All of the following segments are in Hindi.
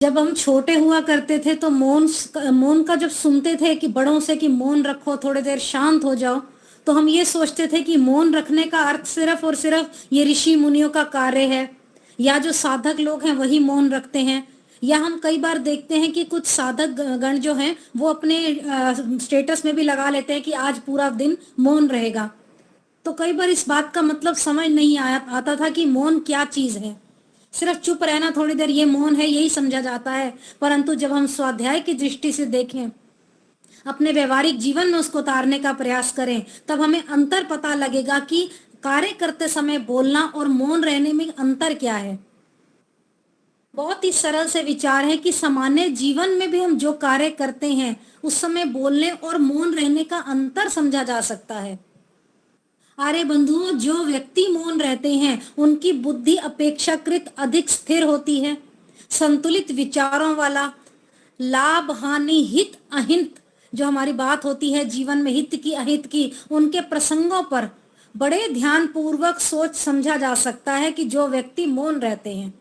जब हम छोटे हुआ करते थे तो मौन मौन का जब सुनते थे कि बड़ों से कि मौन रखो, थोड़ी देर शांत हो जाओ, तो हम ये सोचते थे कि मौन रखने का अर्थ सिर्फ और सिर्फ ये ऋषि मुनियों का कार्य है, या जो साधक लोग हैं वही मौन रखते हैं। या हम कई बार देखते हैं कि कुछ साधक गण जो हैं वो अपने स्टेटस में भी लगा लेते हैं कि आज पूरा दिन मौन रहेगा। तो कई बार इस बात का मतलब समझ नहीं आता था कि मौन क्या चीज है। सिर्फ चुप रहना थोड़ी देर ये मौन है, यही समझा जाता है। परंतु जब हम स्वाध्याय की दृष्टि से देखें, अपने व्यवहारिक जीवन में उसको उतारने का प्रयास करें, तब हमें अंतर पता लगेगा कि कार्य करते समय बोलना और मौन रहने में अंतर क्या है। बहुत ही सरल से विचार है कि सामान्य जीवन में भी हम जो कार्य करते हैं उस समय बोलने और मौन रहने का अंतर समझा जा सकता है। अरे बंधुओं, जो व्यक्ति मौन रहते हैं उनकी बुद्धि अपेक्षाकृत अधिक स्थिर होती है, संतुलित विचारों वाला, लाभ हानि हित अहित जो हमारी बात होती है जीवन में, हित की अहित की, उनके प्रसंगों पर बड़े ध्यान पूर्वक सोच समझा जा सकता है कि जो व्यक्ति मौन रहते हैं।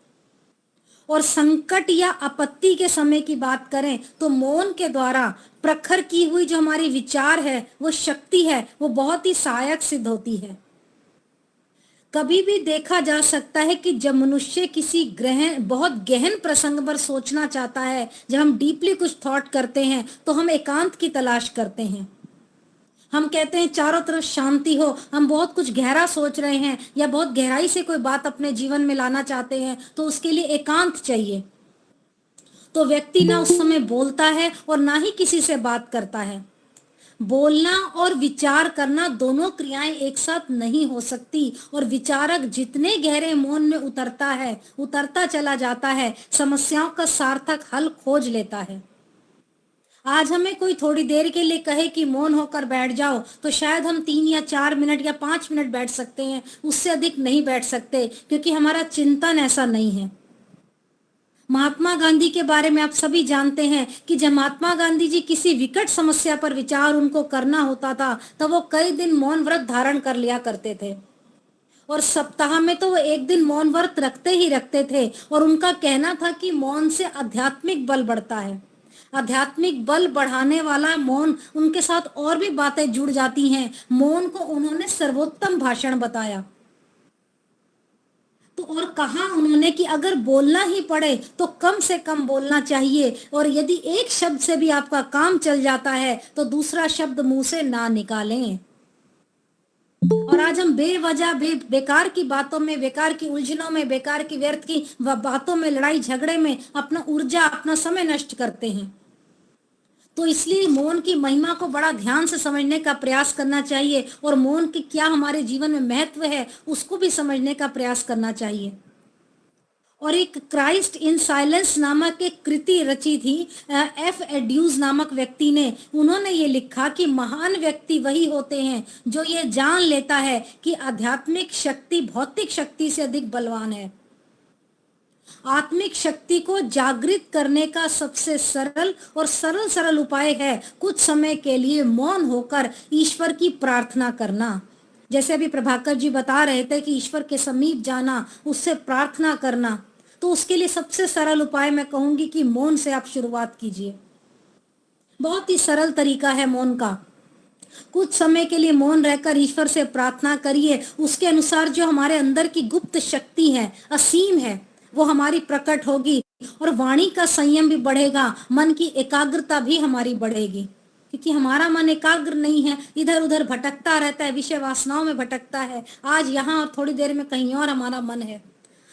और संकट या आपत्ति के समय की बात करें तो मौन के द्वारा प्रखर की हुई जो हमारी विचार है, वो शक्ति है, वो बहुत ही सहायक सिद्ध होती है। कभी भी देखा जा सकता है कि जब मनुष्य किसी ग्रहण बहुत गहन प्रसंग पर सोचना चाहता है, जब हम डीपली कुछ थॉट करते हैं तो हम एकांत की तलाश करते हैं। हम कहते हैं चारों तरफ शांति हो, हम बहुत कुछ गहरा सोच रहे हैं या बहुत गहराई से कोई बात अपने जीवन में लाना चाहते हैं, तो उसके लिए एकांत चाहिए। तो व्यक्ति ना उस समय बोलता है और ना ही किसी से बात करता है। बोलना और विचार करना दोनों क्रियाएं एक साथ नहीं हो सकती, और विचारक जितने गहरे मौन में उतरता चला जाता है, समस्याओं का सार्थक हल खोज लेता है। आज हमें कोई थोड़ी देर के लिए कहे कि मौन होकर बैठ जाओ, तो शायद हम 3 या 4 मिनट या 5 मिनट बैठ सकते हैं, उससे अधिक नहीं बैठ सकते, क्योंकि हमारा चिंतन ऐसा नहीं है। महात्मा गांधी के बारे में आप सभी जानते हैं कि जब महात्मा गांधी जी किसी विकट समस्या पर विचार उनको करना होता था, तब वो कई दिन मौन व्रत धारण कर लिया करते थे। और सप्ताह में तो वो एक दिन मौन व्रत रखते ही रखते थे, और उनका कहना था कि मौन से आध्यात्मिक बल बढ़ता है। आध्यात्मिक बल बढ़ाने वाला मौन, उनके साथ और भी बातें जुड़ जाती हैं। मौन को उन्होंने सर्वोत्तम भाषण बताया। तो और कहा उन्होंने कि अगर बोलना ही पड़े तो कम से कम बोलना चाहिए, और यदि एक शब्द से भी आपका काम चल जाता है तो दूसरा शब्द मुंह से ना निकालें। और आज हम बेवजह बेकार की बातों में, बेकार की उलझनों में, बेकार की व्यर्थ की बातों में, लड़ाई झगड़े में अपना ऊर्जा, अपना समय नष्ट करते हैं। तो इसलिए मौन की महिमा को बड़ा ध्यान से समझने का प्रयास करना चाहिए, और मौन की क्या हमारे जीवन में महत्व है उसको भी समझने का प्रयास करना चाहिए। और एक क्राइस्ट इन साइलेंस नामक एक कृति रची थी एफ एड्यूज नामक व्यक्ति ने। उन्होंने ये लिखा कि महान व्यक्ति वही होते हैं जो ये जान लेता है कि आध्यात्मिक शक्ति भौतिक शक्ति से अधिक बलवान है। आत्मिक शक्ति को जागृत करने का सबसे सरल और सरल सरल उपाय है कुछ समय के लिए मौन होकर ईश्वर की प्रार्थना करना। जैसे अभी प्रभाकर जी बता रहे थे कि ईश्वर के समीप जाना, उससे प्रार्थना करना, तो उसके लिए सबसे सरल उपाय मैं कहूंगी कि मौन से आप शुरुआत कीजिए। बहुत ही सरल तरीका है मौन का। कुछ समय के लिए मौन रहकर ईश्वर से प्रार्थना करिए। उसके अनुसार जो हमारे अंदर की गुप्त शक्ति है, असीम है, वो हमारी प्रकट होगी, और वाणी का संयम भी बढ़ेगा, मन की एकाग्रता भी हमारी बढ़ेगी। क्योंकि हमारा मन एकाग्र नहीं है, इधर उधर भटकता रहता है, विषय वासनाओं में भटकता है, आज यहाँ और थोड़ी देर में कहीं और हमारा मन है।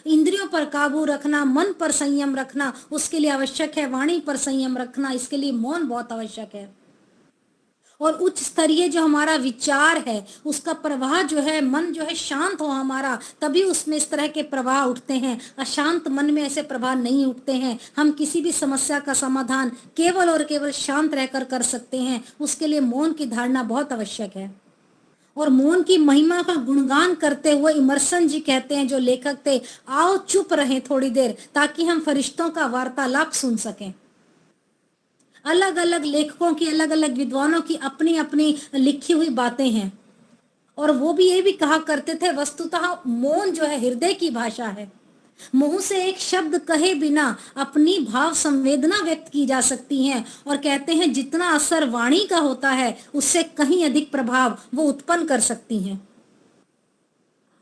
इंद्रियों पर काबू रखना, मन पर संयम रखना, उसके लिए आवश्यक है वाणी पर संयम रखना, इसके लिए मौन बहुत आवश्यक है। और उच्च स्तरीय जो हमारा विचार है, उसका प्रवाह जो है, मन जो है शांत हो हमारा, तभी उसमें इस तरह के प्रवाह उठते हैं। अशांत मन में ऐसे प्रवाह नहीं उठते हैं। हम किसी भी समस्या का समाधान केवल और केवल शांत रहकर कर सकते हैं। उसके लिए मौन की धारणा बहुत आवश्यक है। और मौन की महिमा का गुणगान करते हुए इमर्सन जी कहते हैं, जो लेखक थे, आओ चुप रहें थोड़ी देर ताकि हम फरिश्तों का वार्तालाप सुन सकें। अलग अलग लेखकों की, अलग अलग विद्वानों की अपनी अपनी लिखी हुई बातें हैं, और वो भी ये भी कहा करते थे वस्तुतः मौन जो है हृदय की भाषा है। मुंह से एक शब्द कहे बिना अपनी भाव संवेदना व्यक्त की जा सकती हैं, और कहते हैं जितना असर वाणी का होता है उससे कहीं अधिक प्रभाव वो उत्पन्न कर सकती हैं।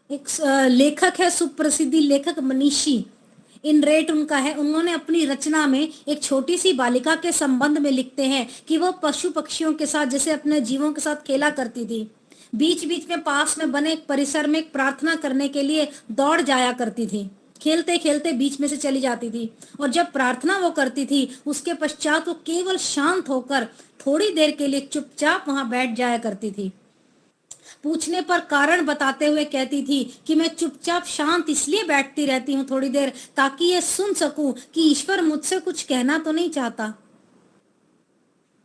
एक लेखक है, सुप्रसिद्धि लेखक मनीषी इन रेट उनका है। उन्होंने अपनी रचना में एक छोटी सी बालिका के संबंध में लिखते हैं कि वह पशु पक्षियों के साथ जैसे अपने जीवों के साथ खेला करती थी। बीच बीच में पास में बने एक परिसर में एक प्रार्थना करने के लिए दौड़ जाया करती थी। खेलते खेलते बीच में से चली जाती थी, और जब प्रार्थना वो करती थी उसके पश्चात वो केवल शांत होकर थोड़ी देर के लिए चुपचाप वहां बैठ जाया करती थी। पूछने पर कारण बताते हुए कहती थी कि मैं चुपचाप शांत इसलिए बैठती रहती हूँ थोड़ी देर, ताकि ये सुन सकूं कि ईश्वर मुझसे कुछ कहना तो नहीं चाहता।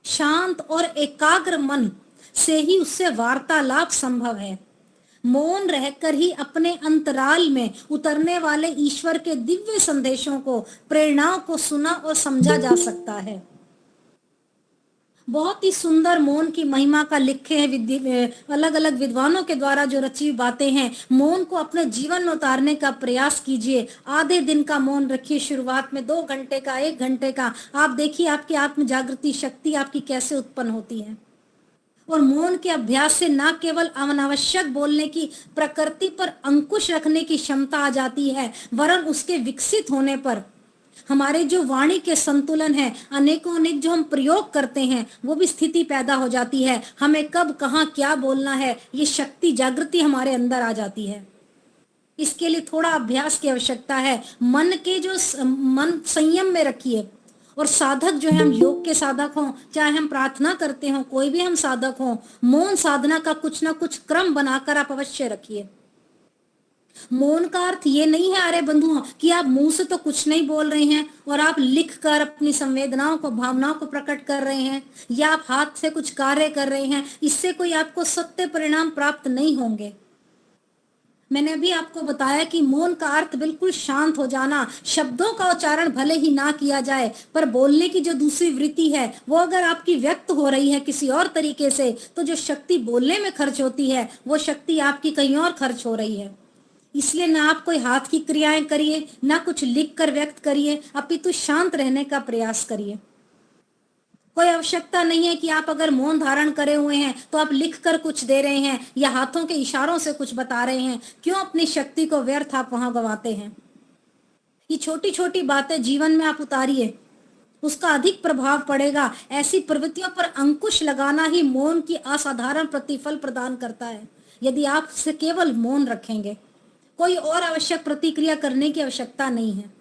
शांत और एकाग्र मन से ही उससे वार्तालाप संभव है। मौन रहकर ही अपने अंतराल में उतरने वाले ईश्वर के दिव्य संदेशों को, प्रेरणाओं को सुना और समझा जा सकता है। बहुत ही सुंदर मौन की महिमा का लिखे हैं अलग अलग विद्वानों के द्वारा जो रची बातें हैं। मौन को अपने जीवन में उतारने का प्रयास कीजिए। आधे दिन का मौन रखिए, शुरुआत में 2 घंटे का, 1 घंटे का। आप देखिए आपकी आत्म जागृति शक्ति आपकी कैसे उत्पन्न होती है। और मौन के अभ्यास से न केवल अनावश्यक बोलने की प्रकृति पर अंकुश रखने की क्षमता आ जाती है, वरन उसके विकसित होने पर हमारे जो वाणी के संतुलन है, अनेकों अनेक जो हम प्रयोग करते हैं, वो भी स्थिति पैदा हो जाती है। हमें कब कहाँ क्या बोलना है, ये शक्ति जागृति हमारे अंदर आ जाती है। इसके लिए थोड़ा अभ्यास की आवश्यकता है। मन संयम में रखिए। और साधक जो है, हम योग के साधक हों, चाहे हम प्रार्थना करते हों, कोई भी हम साधक हों, मौन साधना का कुछ ना कुछ क्रम बनाकर आप अवश्य रखिए। मौन का अर्थ ये नहीं है अरे बंधु कि आप मुंह से तो कुछ नहीं बोल रहे हैं और आप लिख कर अपनी संवेदनाओं को, भावनाओं को प्रकट कर रहे हैं, या आप हाथ से कुछ कार्य कर रहे हैं। इससे कोई आपको सत्य परिणाम प्राप्त नहीं होंगे। मैंने अभी आपको बताया कि मौन का अर्थ बिल्कुल शांत हो जाना। शब्दों का उच्चारण भले ही ना किया जाए, पर बोलने की जो दूसरी वृत्ति है वो अगर आपकी व्यक्त हो रही है किसी और तरीके से, तो जो शक्ति बोलने में खर्च होती है वो शक्ति आपकी कहीं और खर्च हो रही है। इसलिए ना आप कोई हाथ की क्रियाएं करिए, ना कुछ लिख कर व्यक्त करिए, अपितु शांत रहने का प्रयास करिए। कोई आवश्यकता नहीं है कि आप अगर मौन धारण करे हुए हैं तो आप लिख कर कुछ दे रहे हैं या हाथों के इशारों से कुछ बता रहे हैं। क्यों अपनी शक्ति को व्यर्थ आप वहां गवाते हैं? ये छोटी छोटी बातें जीवन में आप उतारिए, उसका अधिक प्रभाव पड़ेगा। ऐसी प्रवृत्तियों पर अंकुश लगाना ही मौन की असाधारण प्रतिफल प्रदान करता है। यदि आप से केवल मौन रखेंगे, कोई और आवश्यक प्रतिक्रिया करने की आवश्यकता नहीं है।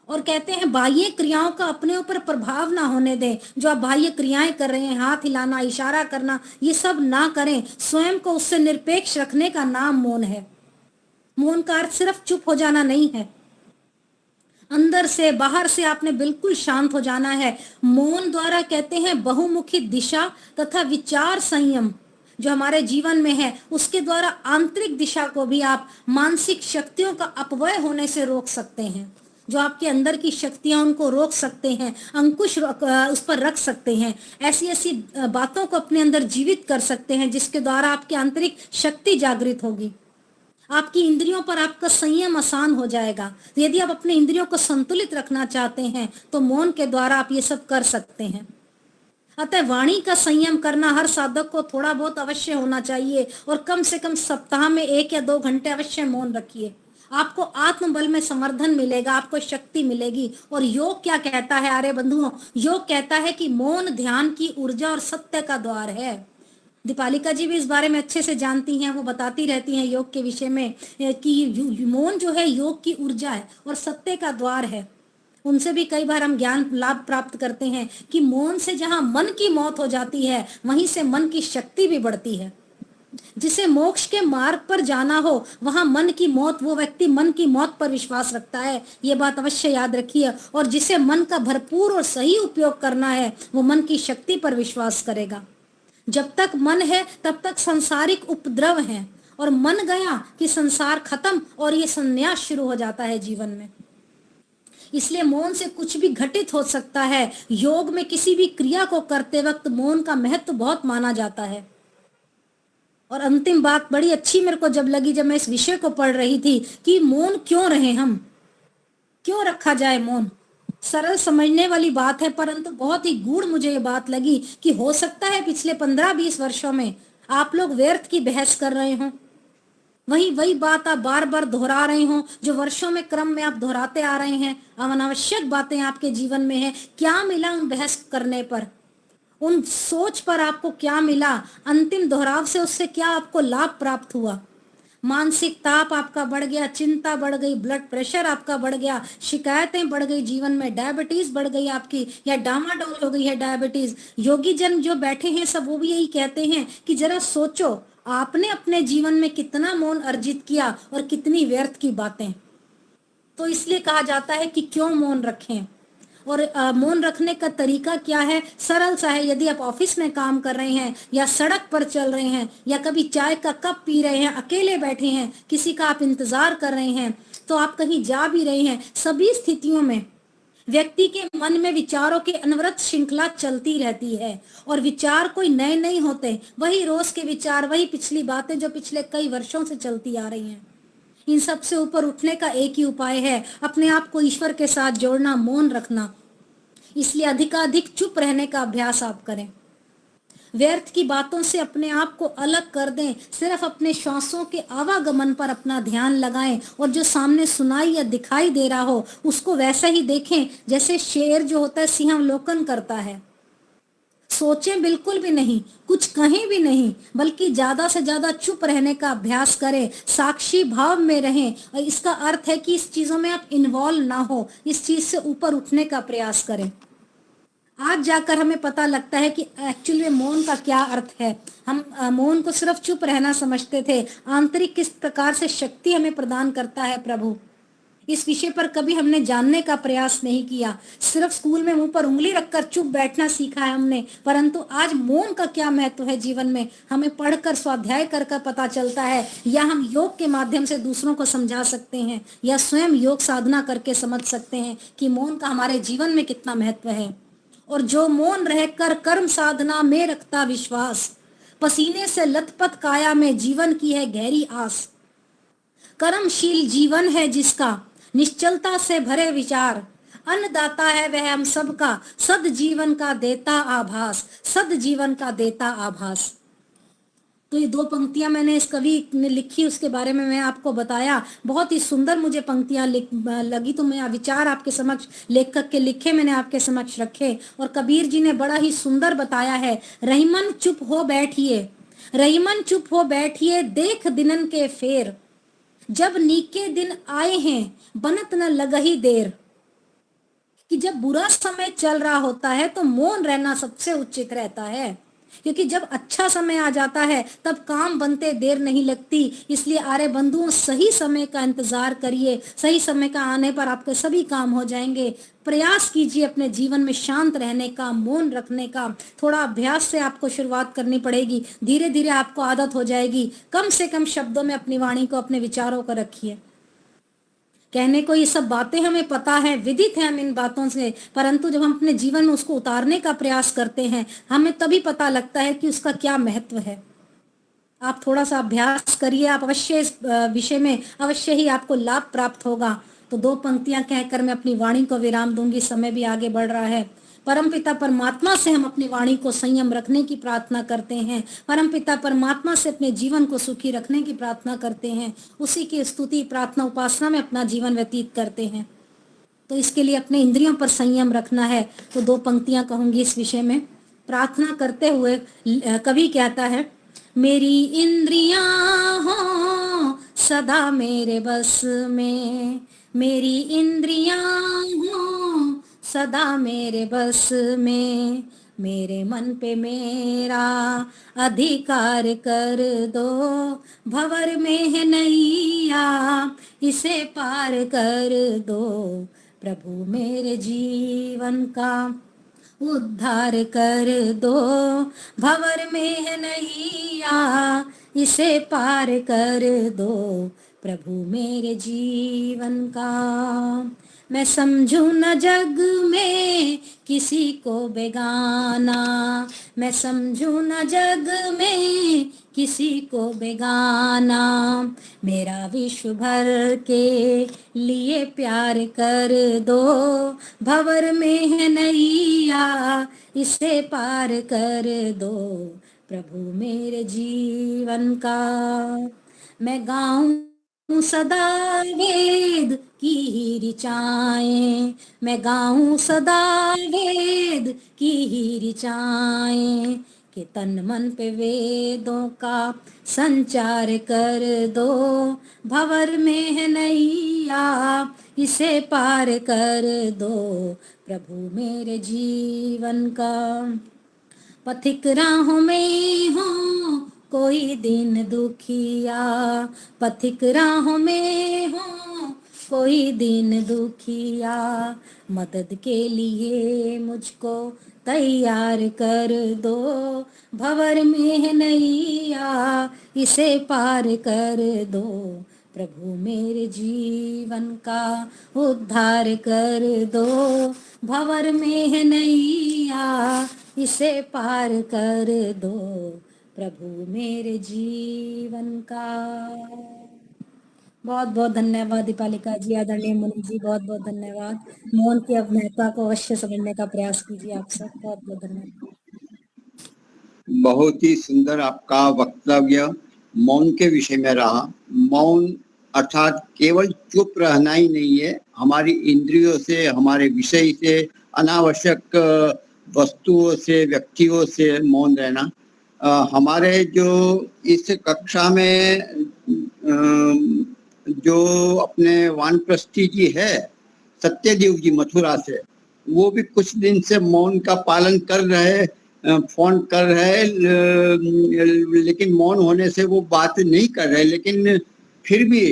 और कहते हैं बाह्य क्रियाओं का अपने ऊपर प्रभाव ना होने दें। जो आप बाह्य क्रियाएं कर रहे हैं, हाथ हिलाना, इशारा करना, ये सब ना करें। स्वयं को उससे निरपेक्ष रखने का नाम मौन है। मौन का अर्थ सिर्फ चुप हो जाना नहीं है, अंदर से बाहर से आपने बिल्कुल शांत हो जाना है। मौन द्वारा कहते हैं बहुमुखी दिशा तथा विचार संयम जो हमारे जीवन में है, उसके द्वारा आंतरिक दिशा को भी आप मानसिक शक्तियों का अपव्यय होने से रोक सकते हैं। जो आपके अंदर की शक्तियां उनको रोक सकते हैं, अंकुश उस पर रख सकते हैं। ऐसी ऐसी बातों को अपने अंदर जीवित कर सकते हैं जिसके द्वारा आपकी आंतरिक शक्ति जागृत होगी। आपकी इंद्रियों पर आपका संयम आसान हो जाएगा। तो यदि आप अपने इंद्रियों को संतुलित रखना चाहते हैं तो मौन के द्वारा आप ये सब कर सकते हैं। अतः वाणी का संयम करना हर साधक को थोड़ा बहुत अवश्य होना चाहिए, और कम से कम सप्ताह में 1 या 2 घंटे अवश्य मौन रखिए। आपको आत्मबल में संवर्धन मिलेगा, आपको शक्ति मिलेगी। और योग क्या कहता है आर्य बंधुओं? योग कहता है कि मौन ध्यान की ऊर्जा और सत्य का द्वार है। दीपालिका जी भी इस बारे में अच्छे से जानती हैं, वो बताती रहती हैं योग के विषय में कि मौन जो है योग की ऊर्जा है और सत्य का द्वार है। उनसे भी कई बार हम ज्ञान लाभ प्राप्त करते हैं कि मौन से जहां मन की मौत हो जाती है, वहीं से मन की शक्ति भी बढ़ती है। जिसे मोक्ष के मार्ग पर जाना हो, वहां मन की मौत, वो व्यक्ति मन की मौत पर विश्वास रखता है। ये बात अवश्य याद रखिए। और जिसे मन का भरपूर और सही उपयोग करना है, वो मन की शक्ति पर विश्वास करेगा। जब तक मन है तब तक सांसारिक उपद्रव है, और मन गया कि संसार खत्म और ये संन्यास शुरू हो जाता है जीवन में। इसलिए मौन से कुछ भी घटित हो सकता है। योग में किसी भी क्रिया को करते वक्त मौन का महत्व बहुत माना जाता है। और अंतिम बात बड़ी अच्छी मेरे को जब लगी, जब मैं इस विषय को पढ़ रही थी, कि मौन क्यों रहे हम, क्यों रखा जाए मौन। सरल समझने वाली बात है, परंतु बहुत ही गूढ़ मुझे ये बात लगी कि हो सकता है पिछले 15-20 वर्षों में आप लोग व्यर्थ की बहस कर रहे हो, वही वही बात आप बार बार दोहरा रहे हो, जो वर्षों में क्रम में आप दोहराते आ रहे हैं, अनावश्यक बातें आपके जीवन में है। क्या मिला उन बहस करने पर, उन सोच पर आपको क्या मिला, अंतिम दोहराव से उससे क्या आपको लाभ प्राप्त हुआ। मानसिक ताप आपका बढ़ गया, चिंता बढ़ गई, ब्लड प्रेशर आपका बढ़ गया, शिकायतें बढ़ गई, जीवन में डायबिटीज बढ़ गई आपकी, या डामाडोल हो गई है डायबिटीज। योगी जन जो बैठे हैं सब वो भी यही कहते हैं कि जरा सोचो आपने अपने जीवन में कितना मौन अर्जित किया और कितनी व्यर्थ की बातें। तो इसलिए कहा जाता है कि क्यों मौन रखें। और मौन रखने का तरीका क्या है, सरल सा है। यदि आप ऑफिस में काम कर रहे हैं, या सड़क पर चल रहे हैं, या कभी चाय का कप पी रहे हैं, अकेले बैठे हैं, किसी का आप इंतजार कर रहे हैं, तो आप कहीं जा भी रहे हैं, सभी स्थितियों में व्यक्ति के मन में विचारों की अनवरत श्रृंखला चलती रहती है। और विचार कोई नए नहीं होते, वही रोज के विचार, वही पिछली बातें जो पिछले कई वर्षों से चलती आ रही हैं। इन सब से ऊपर उठने का एक ही उपाय है, अपने आप को ईश्वर के साथ जोड़ना, मौन रखना। इसलिए अधिकाधिक चुप रहने का अभ्यास आप करें, व्यर्थ की बातों से अपने आप को अलग कर दें, सिर्फ अपने श्वासों के आवागमन पर अपना ध्यान लगाएं, और जो सामने सुनाई या दिखाई दे रहा हो उसको वैसा ही देखें जैसे शेर जो होता है सिंहावलोकन करता है। सोचें बिल्कुल भी नहीं, कुछ कहें भी नहीं, बल्कि ज्यादा से ज्यादा चुप रहने का अभ्यास करें, साक्षी भाव में रहें। और इसका अर्थ है कि इस चीजों में आप इन्वॉल्व ना हो, इस चीज से ऊपर उठने का प्रयास करें। आज जाकर हमें पता लगता है कि एक्चुअली में मौन का क्या अर्थ है। हम मौन को सिर्फ चुप रहना समझते थे, आंतरिक किस प्रकार से शक्ति हमें प्रदान करता है प्रभु, इस विषय पर कभी हमने जानने का प्रयास नहीं किया। सिर्फ स्कूल में मुंह पर उंगली रखकर चुप बैठना सीखा है हमने, परंतु आज मौन का क्या महत्व है जीवन में हमें पढ़कर स्वाध्याय कर कर पता चलता है, या हम योग के माध्यम से दूसरों को समझा सकते हैं, या स्वयं योग साधना करके समझ सकते हैं कि मौन का हमारे जीवन में कितना महत्व है। और जो मौन रहकर कर्म साधना में रखता विश्वास, पसीने से लथपथ काया में जीवन की है गहरी आस। कर्मशील जीवन है जिसका, निश्चलता से भरे विचार, अन्नदाता है वह हम सबका, सद जीवन का देता आभास, सद जीवन का देता आभास। तो ये दो पंक्तियां मैंने इस कवि ने लिखी, उसके बारे में मैं आपको बताया। बहुत ही सुंदर मुझे पंक्तियां लगी, तो मैं विचार आपके समक्ष लेखक के लिखे मैंने आपके समक्ष रखे। और कबीर जी ने बड़ा ही सुंदर बताया है, रहीमन चुप हो बैठिए, रहीमन चुप हो बैठिए, देख दिनन के फेर, जब नीके दिन आए हैं बनत न लगही देर। कि जब बुरा समय चल रहा होता है तो मौन रहना सबसे उचित रहता है, क्योंकि जब अच्छा समय आ जाता है तब काम बनते देर नहीं लगती। इसलिए आरे बंधुओं, सही समय का इंतजार करिए, सही समय का आने पर आपके सभी काम हो जाएंगे। प्रयास कीजिए अपने जीवन में शांत रहने का, मौन रखने का। थोड़ा अभ्यास से आपको शुरुआत करनी पड़ेगी, धीरे धीरे आपको आदत हो जाएगी। कम से कम शब्दों में अपनी वाणी को, अपने विचारों को रखिए। कहने को ये सब बातें हमें पता है, विदित है हम इन बातों से, परंतु जब हम अपने जीवन में उसको उतारने का प्रयास करते हैं, हमें तभी पता लगता है कि उसका क्या महत्व है। आप थोड़ा सा अभ्यास करिए, आप अवश्य इस विषय में अवश्य ही आपको लाभ प्राप्त होगा। तो दो पंक्तियां कहकर मैं अपनी वाणी को विराम दूंगी, समय भी आगे बढ़ रहा है। परमपिता परमात्मा से हम अपनी वाणी को संयम रखने की प्रार्थना करते हैं, परमपिता परमात्मा से अपने जीवन को सुखी रखने की प्रार्थना करते हैं, उसी की स्तुति प्रार्थना उपासना में अपना जीवन व्यतीत करते हैं। तो इसके लिए अपने इंद्रियों पर संयम रखना है। तो दो पंक्तियां कहूंगी इस विषय में। प्रार्थना करते हुए कवि कहता है, मेरी इंद्रियां हो सदा मेरे बस में, मेरी इंद्रियां हो सदा मेरे बस में, मेरे मन पे मेरा अधिकार कर दो, भंवर में है नैया इसे पार कर दो, प्रभु मेरे जीवन का उद्धार कर दो, भंवर में है नैया इसे पार कर दो, प्रभु मेरे जीवन का। मैं समझू न जग में किसी को बेगाना, मैं समझूं न जग में किसी को बेगाना। मेरा विश्व भर के लिए प्यार कर दो, भंवर में है नैया इसे पार कर दो, प्रभु मेरे जीवन का। मैं गाऊं सदा वेद की ही ऋचाएं, मैं गाऊं सदा वेद की ही ऋचाएं, कि तन मन पे वेदों का संचार कर दो, भंवर में है नैया इसे पार कर दो, प्रभु मेरे जीवन का। पथिक राहों में हो कोई दिन दुखिया, पथिक राहों में हो कोई दिन दुखिया, मदद के लिए मुझको तैयार कर दो, भंवर में है नैया इसे पार कर दो, प्रभु मेरे जीवन का उद्धार कर दो, भंवर में है नैया इसे पार कर दो, प्रभु मेरे जीवन का। बहुत बहुत धन्यवाद दीपालिका जी, आदरणीय मुनि जी, बहुत बहुत धन्यवाद। मौन की महत्ता को अवश्य समझने का प्रयास कीजिए आप सब। बहुत बहुत धन्यवाद। बहुत ही सुंदर आपका वक्तव्य मौन के विषय में रहा। मौन अर्थात केवल चुप रहना ही नहीं है, हमारी इंद्रियों से, हमारे विषय से, अनावश्यक वस्तुओं से, व्यक्तियों से मौन रहना। हमारे जो इस कक्षा में जो अपने वानप्रस्थी जी है, सत्यदेव जी मथुरा से, वो भी कुछ दिन से मौन का पालन कर रहे, फोन कर रहे, लेकिन मौन होने से वो बात नहीं कर रहे, लेकिन फिर भी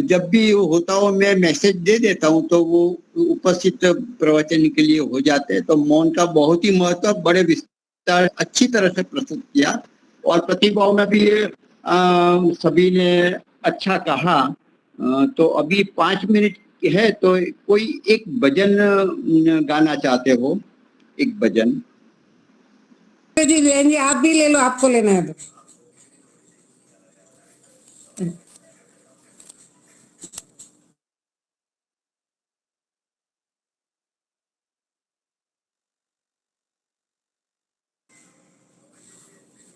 जब भी होता हो मैं मैसेज दे देता हूँ तो वो उपस्थित प्रवचन के लिए हो जाते हैं। तो मौन का बहुत ही महत्व बड़े विस्तार अच्छी तरह से प्रस्तुत किया, और प्रतिभाव में भी सभी ने अच्छा कहा। तो अभी 5 मिनट है, तो कोई एक भजन गाना चाहते हो? एक भजन जी लेंगे, आप भी ले लो, आपको लेना है तो।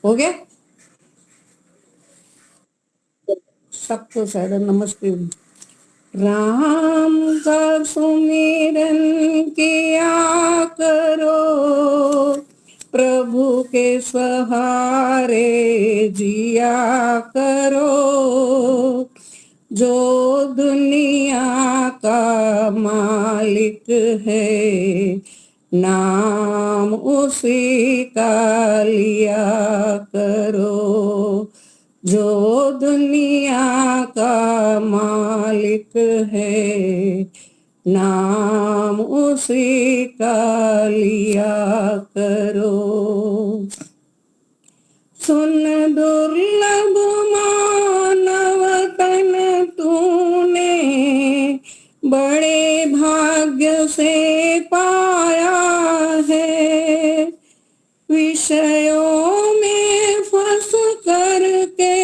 हो गया सबको शायद। नमस्ते। राम का सुमिरन किया करो, प्रभु के सहारे जिया करो, जो दुनिया का मालिक है नाम उसी का लिया करो, जो दुनिया का मालिक है नाम उसी का लिया करो। सुन दुर्लभ मानव तन तूने बड़े भाग्य से पाया है, विषयों में फंस कर के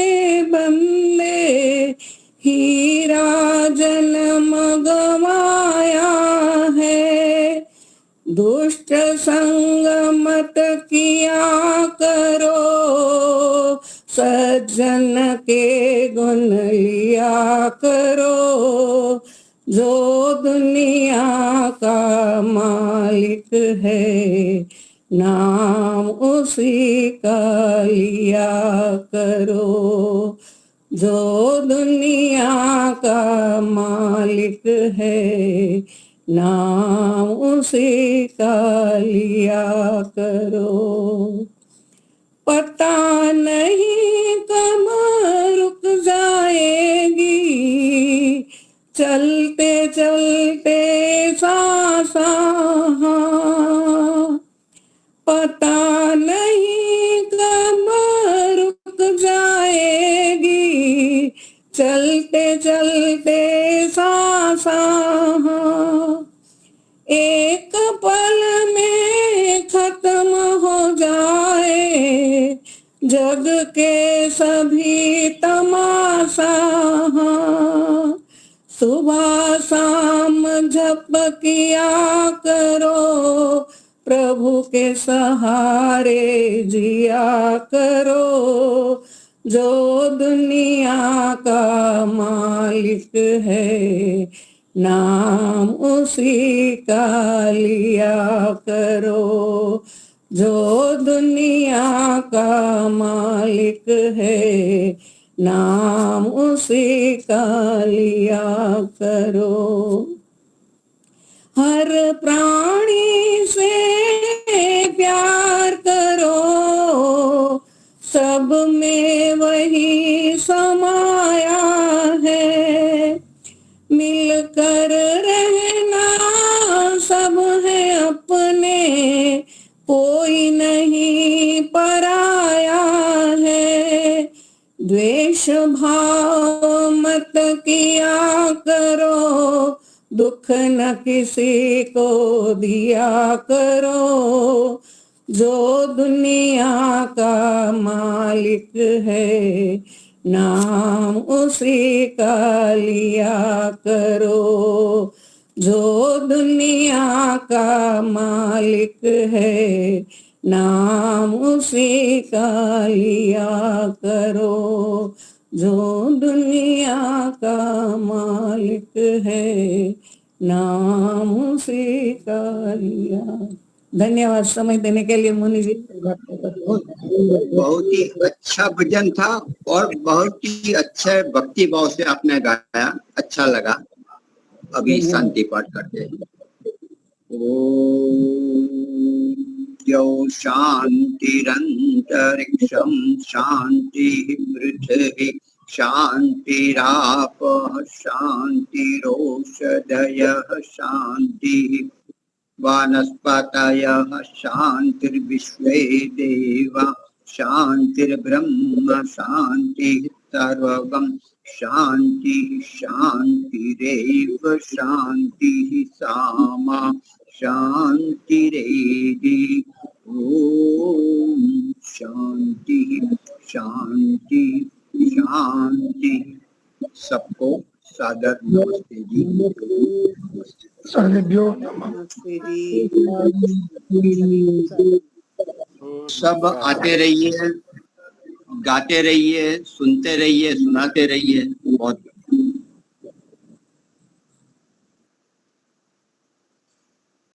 बंदे हीरा जन्म गवाया है, दुष्ट संग मत किया करो, सज्जन के गुण लिया करो, जो दुनिया का मालिक है नाम उसी का लिया करो, जो दुनिया का मालिक है नाम उसी का लिया करो। पता नहीं कब रुक जाएगी, चलते चलते सांसा, पता नहीं कब रुक जाएगी, चलते चलते सांसा, एक पल में के सभी तमाशा, सुबह शाम जप किया करो, प्रभु के सहारे जिया करो, जो दुनिया का मालिक है, नाम उसी का लिया करो, जो दुनिया का मालिक है, नाम उसी का लिया करो। हर प्राणी से प्यार करो, सब में वही समाया है, मिलकर रहना सब है अपने, कोई नहीं पराया है। द्वेष भाव मत किया करो, दुख न किसी को दिया करो, जो दुनिया का मालिक है, नाम उसी का लिया करो, जो दुनिया का मालिक है, नाम उसी का लिया करो, जो दुनिया का मालिक है, नाम उसी का लिया। धन्यवाद समय देने के लिए मुनि जी। बहुत ही अच्छा भजन था और बहुत ही अच्छे भक्ति भाव से आपने गाया, अच्छा लगा। अभी शांति पाठ करते हैं। ओम द्यौ शांतिरंतरिक्षं शांति पृथ्वी शांतिरापः शांतिरोषधयः शांति वनस्पतयः शांतिर्विश्वे देवा शांतिर्ब्रह्म शांतिः सर्वं शांति शांतिरेव शांतिः सामा शांतिरेधि। ओम शांति शांति शांति। सबको सादर नमस्ते जी। सब आते रहिए, गाते रहिए, सुनते रहिए, सुनाते रहिए। बहुत